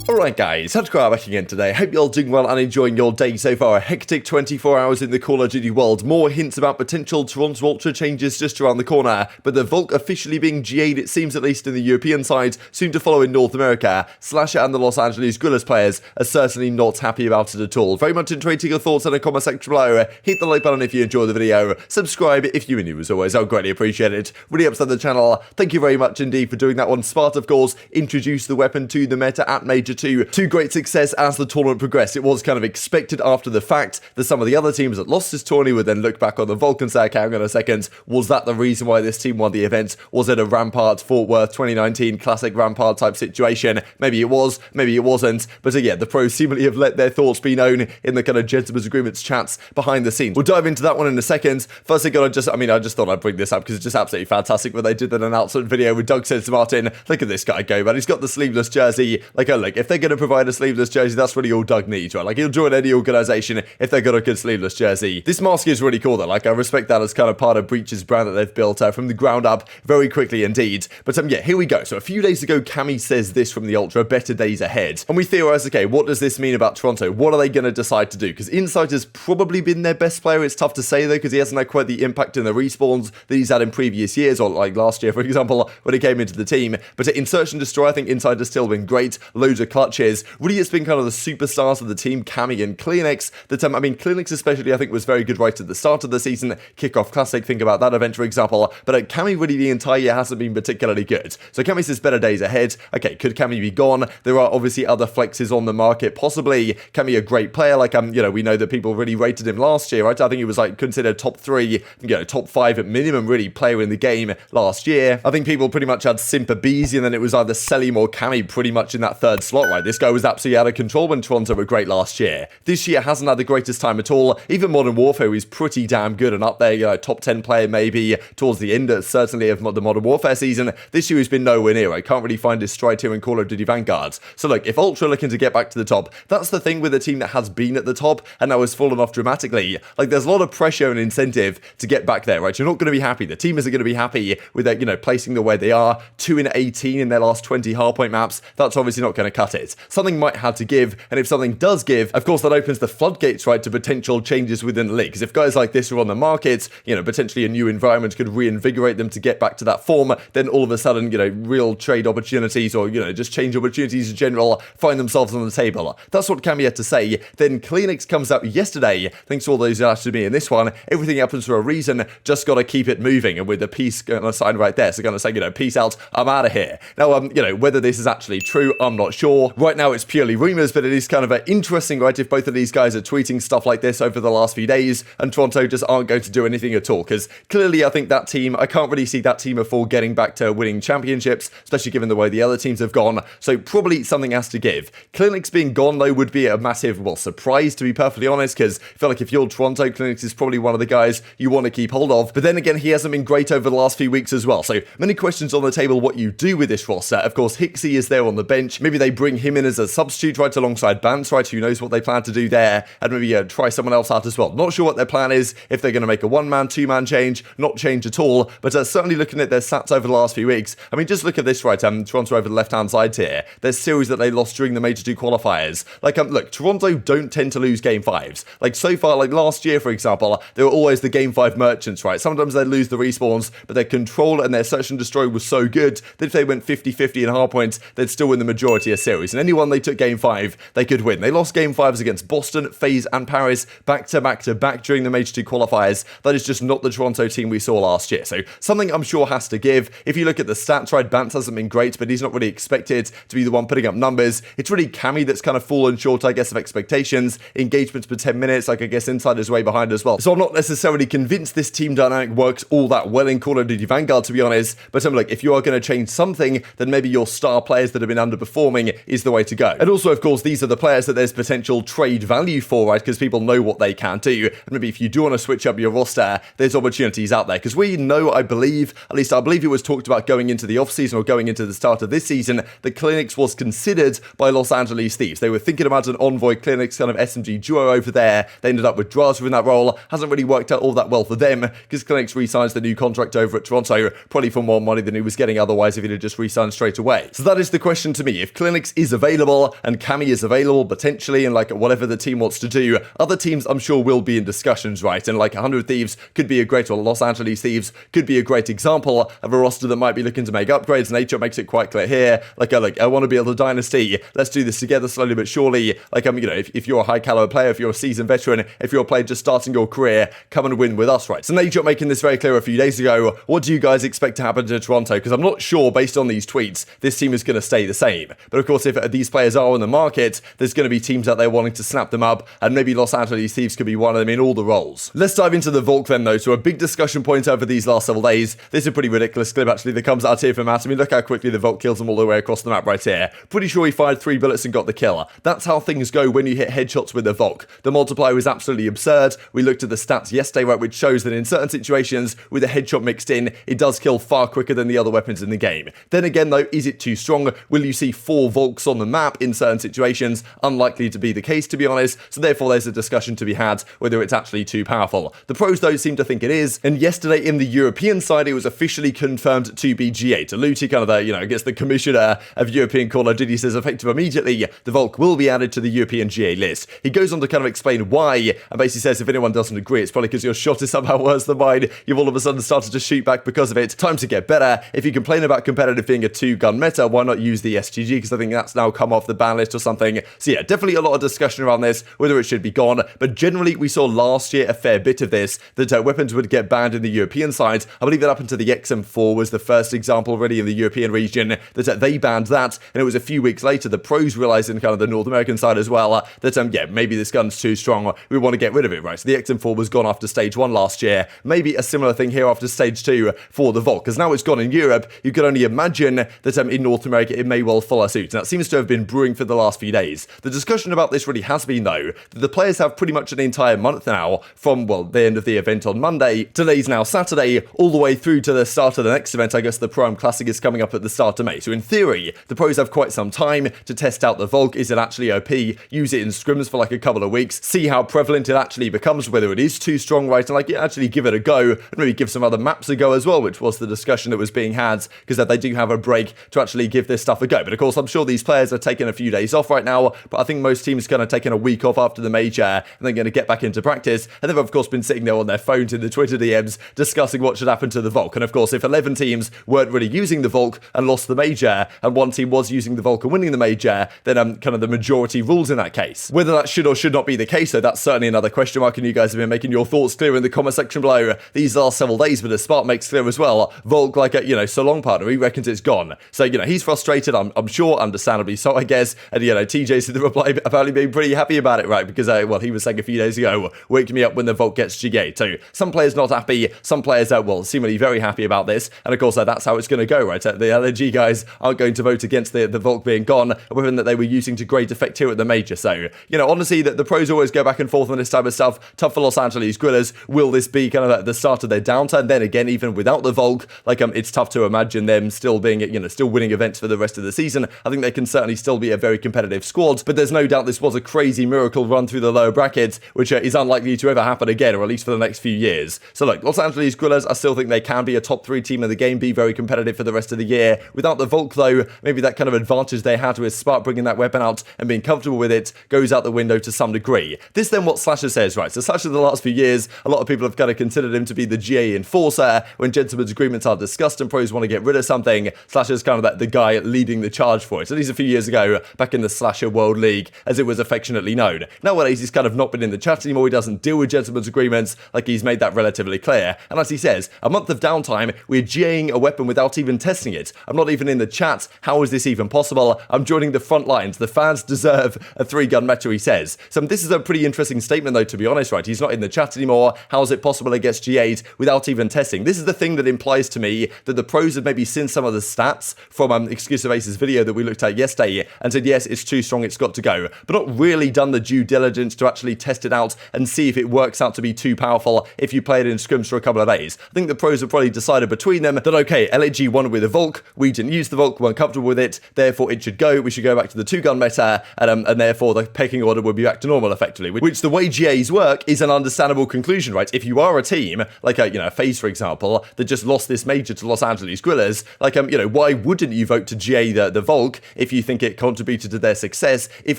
Alright guys, TacticalRab back again today. Hope you're all doing well and enjoying your day so far. A hectic 24 hours in the Call of Duty world. More hints about potential Toronto Ultra changes just around the corner. But the Volk officially being GA'd, it seems, at least in the European side, soon to follow in North America. SlasheR and the Los Angeles Guerrillas players are certainly not happy about it at all. Very much enjoying your thoughts in the comment section below. Hit the like button if you enjoyed the video. Subscribe if you are new as always. I'll greatly appreciate it. Really upset the channel. Thank you very much indeed for doing that one. Spart, of course, introduced the weapon to the meta at Major 2 to great success as the tournament progressed. It was kind of expected after the fact that some of the other teams that lost this tourney would then look back on the Volk and say, okay, hang on a second, was that the reason why this team won the event? Was it a Rampart Fort Worth 2019 classic Rampart type situation? Maybe it was, maybe it wasn't, but yeah, the pros seemingly have let their thoughts be known in the kind of gentlemen's agreements chats behind the scenes. We'll dive into that one in a second. First thing, I just thought I'd bring this up because it's just absolutely fantastic when they did that announcement video with Doug said to Martin, look at this guy go, man, he's got the sleeveless jersey. Like, oh, look, if they're going to provide a sleeveless jersey, that's really all Doug needs, right? Like, he'll join any organisation if they've got a good sleeveless jersey. This mask is really cool though. Like, I respect that as kind of part of Breach's brand that they've built from the ground up very quickly indeed. But yeah, here we go. So a few days ago, Cammy says this from the Ultra, better days ahead. And we theorise, okay, what does this mean about Toronto? What are they going to decide to do? Because Insight has probably been their best player. It's tough to say though, because he hasn't had quite the impact in the respawns that he's had in previous years, or like last year, for example, when he came into the team. But in Search and Destroy, I think Insight has still been great. Loads of clutches. Really, it's been kind of the superstars of the team, Cammy and CleanX. CleanX especially, I think, was very good right at the start of the season. Kickoff Classic, think about that event, for example. But Cammy really the entire year hasn't been particularly good. So Cammy says better days ahead. Okay, could Cammy be gone? There are obviously other flexes on the market, possibly. Cammy a great player, like, we know that people really rated him last year, right? I think he was, like, considered top 3, top 5 at minimum, really, player in the game last year. I think people pretty much had Simp, aBeZy, and then it was either Cellium or Cammy pretty much in that third slot, right? This guy was absolutely out of control when Toronto were great last year. This year hasn't had the greatest time at all. Even Modern Warfare is pretty damn good and up there, top 10 player maybe towards the end, certainly of the Modern Warfare season. This year has been nowhere near. I can't really find his stride here in Call of Duty Vanguard. So look, if Ultra are looking to get back to the top, that's the thing with a team that has been at the top and now has fallen off dramatically. Like, there's a lot of pressure and incentive to get back there, right? You're not going to be happy. The team isn't going to be happy with their, placing the way they are. 2-18 in their last 20 hardpoint maps. That's obviously not going to cut it. Something might have to give, and if something does give, of course, that opens the floodgates, right, to potential changes within the league. Because if guys like this are on the market, potentially a new environment could reinvigorate them to get back to that form, then all of a sudden, real trade opportunities or, just change opportunities in general find themselves on the table. That's what Cammy had to say. Then CleanX comes out yesterday. Thanks to all those who asked me in this one. Everything happens for a reason. Just got to keep it moving. And with the peace sign right there. So going to say, peace out. I'm out of here. Now, whether this is actually true, I'm not sure. Right now, it's purely rumors, but it is kind of interesting, right, if both of these guys are tweeting stuff like this over the last few days and Toronto just aren't going to do anything at all. Because clearly, I think that team, I can't really see that team before getting back to winning championships, especially given the way the other teams have gone. So probably something has to give. CleanX being gone, though, would be a massive, surprise, to be perfectly honest, because I feel like if you're Toronto, CleanX is probably one of the guys you want to keep hold of. But then again, he hasn't been great over the last few weeks as well. So many questions on the table what you do with this roster. Of course, Huke is there on the bench. Maybe they bring him in as a substitute right alongside Bance, right? Who knows what they plan to do there, and maybe try someone else out as well. Not sure what their plan is, if they're going to make a one-man, two-man change, not change at all, but certainly looking at their stats over the last few weeks. I mean, just look at this, right? Toronto over the left-hand side here. There's series that they lost during the Major 2 qualifiers. Like, look, Toronto don't tend to lose Game 5s. Like, so far, like last year, for example, they were always the Game 5 merchants, right? Sometimes they'd lose the respawns, but their control and their Search and Destroy was so good that if they went 50-50 in hardpoints, they'd still win the majority of series. And anyone they took Game 5, they could win. They lost Game 5s against Boston, FaZe, and Paris back to back during the Major 2 qualifiers. That is just not the Toronto team we saw last year. So something I'm sure has to give. If you look at the stats, right, Bance hasn't been great, but he's not really expected to be the one putting up numbers. It's really Cammy that's kind of fallen short, I guess, of expectations. Engagements per 10 minutes, like, I guess Inside is way behind as well. So I'm not necessarily convinced this team dynamic works all that well in Call of Duty Vanguard, to be honest. But I'm like, if you are going to change something, then maybe your star players that have been underperforming is the way to go. And also, of course, these are the players that there's potential trade value for, right? Because people know what they can do. And maybe if you do want to switch up your roster, there's opportunities out there. Because we know, I believe, at least I believe it was talked about going into the offseason or going into the start of this season, that CleanX was considered by Los Angeles Thieves. They were thinking about an Envoy CleanX kind of SMG duo over there. They ended up with Drazah in that role. Hasn't really worked out all that well for them because CleanX re-signs the new contract over at Toronto, probably for more money than he was getting otherwise if he'd have just re-signed straight away. So that is the question to me. If CleanX Crimsix is available, and Cammy is available potentially, and like whatever the team wants to do. Other teams I'm sure will be in discussions, right? And like 100 Thieves could be a great, or Los Angeles Thieves could be a great example of a roster that might be looking to make upgrades. Nature makes it quite clear here. Like I want to build a dynasty. Let's do this together slowly but surely. Like if you're a high caliber player, if you're a seasoned veteran, if you're a player just starting your career, come and win with us, right? So Nature making this very clear a few days ago. What do you guys expect to happen to Toronto? Because I'm not sure, based on these tweets, this team is going to stay the same. But of course, if these players are on the market, there's going to be teams out there wanting to snap them up, and maybe Los Angeles Thieves could be one of them in all the roles. Let's dive into the Volk then, though. So a big discussion point over these last several days. This is a pretty ridiculous clip, actually, that comes out here from Asim. Look how quickly the Volk kills them all the way across the map right here. Pretty sure he fired 3 bullets and got the kill. That's how things go when you hit headshots with the Volk. The multiplier is absolutely absurd. We looked at the stats yesterday, right, which shows that in certain situations, with a headshot mixed in, it does kill far quicker than the other weapons in the game. Then again, though, is it too strong? Will you see 4 Volks on the map in certain situations? Unlikely to be the case, to be honest. So therefore, there's a discussion to be had whether it's actually too powerful. The pros, though, seem to think it is. And yesterday, in the European side, it was officially confirmed to be G8. Luti, kind of the, I guess the commissioner of European Call of Duty, says effective immediately, the Volk will be added to the European GA list. He goes on to kind of explain why, and basically says if anyone doesn't agree, it's probably because your shot is somehow worse than mine. You've all of a sudden started to shoot back because of it. Time to get better. If you complain about competitive being a 2-gun meta, why not use the STG? Because I think that's now come off the ban list or something. So yeah, definitely a lot of discussion around this, whether it should be gone. But generally, we saw last year a fair bit of this, that weapons would get banned in the European side. I believe that up until the XM4 was the first example really in the European region, that they banned that. And it was a few weeks later, the pros realized in kind of the North American side as well, that yeah, maybe this gun's too strong. We want to get rid of it, right? So the XM4 was gone after stage 1 last year. Maybe a similar thing here after stage 2 for the Volk, because now it's gone in Europe. You can only imagine that in North America, it may well follow suit. And that seems to have been brewing for the last few days. The discussion about this really has been, though, that the players have pretty much an entire month now from, well, the end of the event on Monday, today's now Saturday, all the way through to the start of the next event. I guess the Prime Classic is coming up at the start of May. So in theory, the pros have quite some time to test out the Volk. Is it actually OP? Use it in scrims for like a couple of weeks, see how prevalent it actually becomes, whether it is too strong, right? And like actually give it a go, and maybe give some other maps a go as well, which was the discussion that was being had, because they do have a break to actually give this stuff a go. But of course, I'm sure these players are taking a few days off right now, but I think most teams are kind of taking a week off after the major, and then going to get back into practice. And they've of course been sitting there on their phones in the Twitter DMs discussing what should happen to the Volk. And of course, if 11 teams weren't really using the Volk and lost the major, and one team was using the Volk and winning the major, then kind of the majority rules in that case. Whether that should or should not be the case, though, that's certainly another question mark, and you guys have been making your thoughts clear in the comment section below these last several days. But as Spart makes clear as well, Volk, like a so long partner, he reckons it's gone. So he's frustrated. I'm sure, understandably so, I guess. And TJ's in the reply apparently being pretty happy about it, right? Because well, he was saying a few days ago, wake me up when the Volk gets GA. So some players not happy, some players well, seemingly very happy about this. And of course, that's how it's going to go, right? The LNG guys aren't going to vote against the Volk being gone, a weapon that they were using to great effect here at the major. So honestly, the pros always go back and forth on this type of stuff. Tough for Los Angeles Guerrillas. Will this be kind of the start of their downturn? Then again, even without the Volk, it's tough to imagine them still being, still winning events for the rest of the season. I think they can certainly still be a very competitive squad, but there's no doubt this was a crazy miracle run through the lower brackets, which is unlikely to ever happen again, or at least for the next few years. So look, Los Angeles Guerrillas, I still think they can be a top 3 team in the game, be very competitive for the rest of the year. Without the Volk, though, maybe that kind of advantage they had with Spart bringing that weapon out and being comfortable with it goes out the window to some degree. This then what SlasheR says, right? So SlasheR the last few years, a lot of people have kind of considered him to be the GA enforcer. When gentlemen's agreements are discussed and pros want to get rid of something, SlasheR's kind of the guy leading the charge for it. So these a few years ago, back in the SlasheR World League, as it was affectionately known. Nowadays, he's kind of not been in the chat anymore. He doesn't deal with gentlemen's agreements. Like, he's made that relatively clear. And as he says, a month of downtime, we're GAing a weapon without even testing it. I'm not even in the chat. How is this even possible? I'm joining the front lines. The fans deserve a 3-gun meta, he says. So this is a pretty interesting statement, though, to be honest, right? He's not in the chat anymore. How is it possible it gets GA'd without even testing? This is the thing that implies to me that the pros have maybe seen some of the stats from Exclusive Ace's video that we looked at yesterday and said, yes, it's too strong, it's got to go. But not really done the due diligence to actually test it out and see if it works out to be too powerful if you play it in scrims for a couple of days. I think the pros have probably decided between them that, okay, LAG won with a Volk, we didn't use the Volk, weren't comfortable with it, therefore it should go, we should go back to the 2-gun meta, and therefore the pecking order would be back to normal effectively, which the way GAs work is an understandable conclusion, right? If you are a team, like a FaZe, for example, that just lost this major to Los Angeles Guerrillas, like, why wouldn't you vote to GA the Volk if you think it contributed to their success, if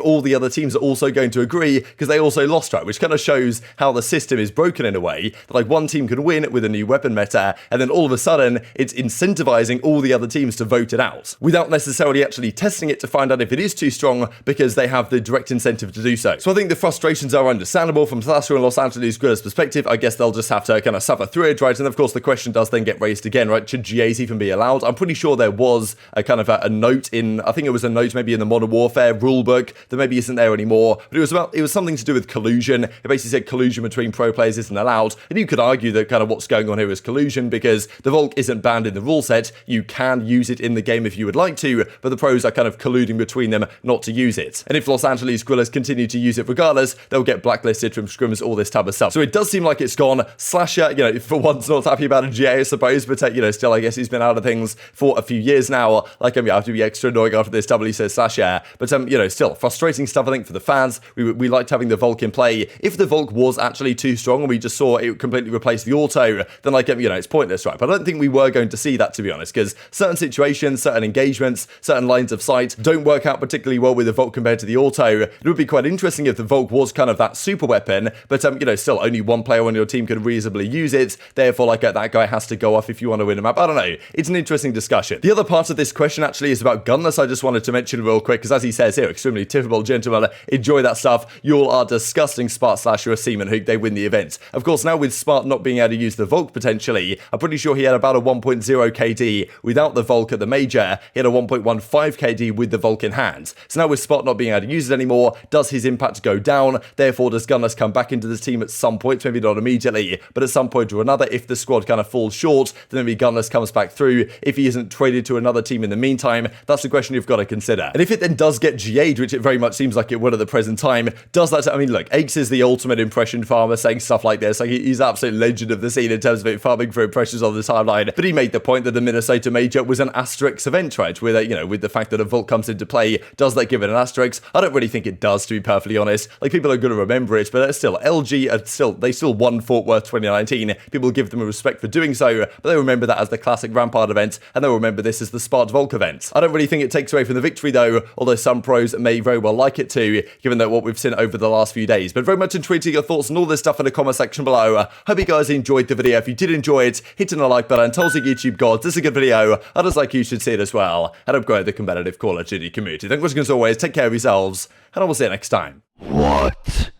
all the other teams are also going to agree, because they also lost, right? Which kind of shows how the system is broken in a way, that like one team can win with a new weapon meta, and then all of a sudden, it's incentivizing all the other teams to vote it out, without necessarily actually testing it to find out if it is too strong, because they have the direct incentive to do so. So I think the frustrations are understandable from SlasheR and Los Angeles Guerrillas' perspective. I guess they'll just have to kind of suffer through it, right? And of course, the question does then get raised again, right? Should GAs even be allowed? I'm pretty sure there was a kind of a note in, I think it was a note maybe in the Modern Warfare rulebook that maybe isn't there anymore, but it was something to do with collusion. It basically said collusion between pro players isn't allowed, and you could argue that kind of what's going on here is collusion, because the Volk isn't banned in the rule set. You can use it in the game if you would like to, but the pros are kind of colluding between them not to use it. And if Los Angeles Guerrillas continue to use it regardless, they'll get blacklisted from scrims, all this type of stuff. So it does seem like it's gone. SlasheR, you know, for once not happy about a GA, I suppose, but you know, still I guess he's been out of things for a few years now. Like, I mean, I have to be extra annoying after this W says SlasheR, but you know, still frustrating stuff I think for the fans. We liked having the Volk in play. If the Volk was actually too strong and we just saw it completely replace the auto, then like, you know, it's pointless, right? But I don't think we were going to see that, to be honest, because certain situations, certain engagements, certain lines of sight don't work out particularly well with the Volk compared to the auto. It would be quite interesting if the Volk was kind of that super weapon, but you know, still only one player on your team could reasonably use it. Therefore, like that guy has to go off if you want to win a map. I don't know. It's an interesting discussion. The other part of this question actually is about Gunless. I just wanted to mention real quick, because as he says here, extremely typical gentlemen, enjoy that stuff. You all are disgusting. Spart, SlasheR, Asim, and Huke, they win the event. Of course, now with Spart not being able to use the Volk potentially, I'm pretty sure he had about a 1.0 KD without the Volk at the major. He had a 1.15 KD with the Volk in hand. So now with Spart not being able to use it anymore, does his impact go down? Therefore, does Gunless come back into the team at some point? Maybe not immediately, but at some point or another, if the squad kind of falls short, then maybe Gunless comes back through. If he isn't traded to another team in the meantime, that's the question you've got to consider. And if it then does get GA'd, which it very much seems like it would at the present time, does that, I mean, look, aBeZy is the ultimate impression farmer saying stuff like this. Like, he's an absolute legend of the scene in terms of it farming for impressions on the timeline. But he made the point that the Minnesota Major was an asterisk event, right? With, you know, with the fact that a Volk comes into play, does that give it an asterisk? I don't really think it does, to be perfectly honest. Like, people are going to remember it, but still, LG they still won Fort Worth 2019. People give them a respect for doing so, but they remember that as the classic Rampart event, and they'll remember this as the Spart Volk event. I don't really think it takes away from the victory though, although some pros may very well like it too, given that what we've seen over the last few days. But very much intrigued your thoughts on all this stuff in the comment section below. Hope you guys enjoyed the video. If you did enjoy it, hit on the like button, tell us the YouTube gods this is a good video, others like you should see it as well, and upgrade the competitive Call of Duty community. Thanks for watching as always, take care of yourselves, and I will see you next time. What?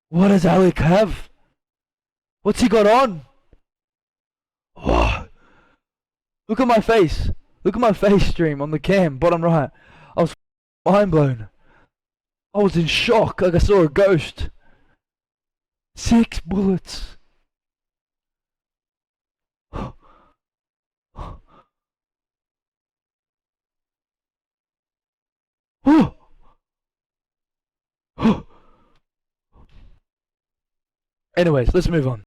What does Alec have? What's he got on? What? Look at my face. Look at my face stream on the cam, bottom right. I was mind blown. I was in shock, like I saw a ghost. 6 bullets. Anyways, let's move on.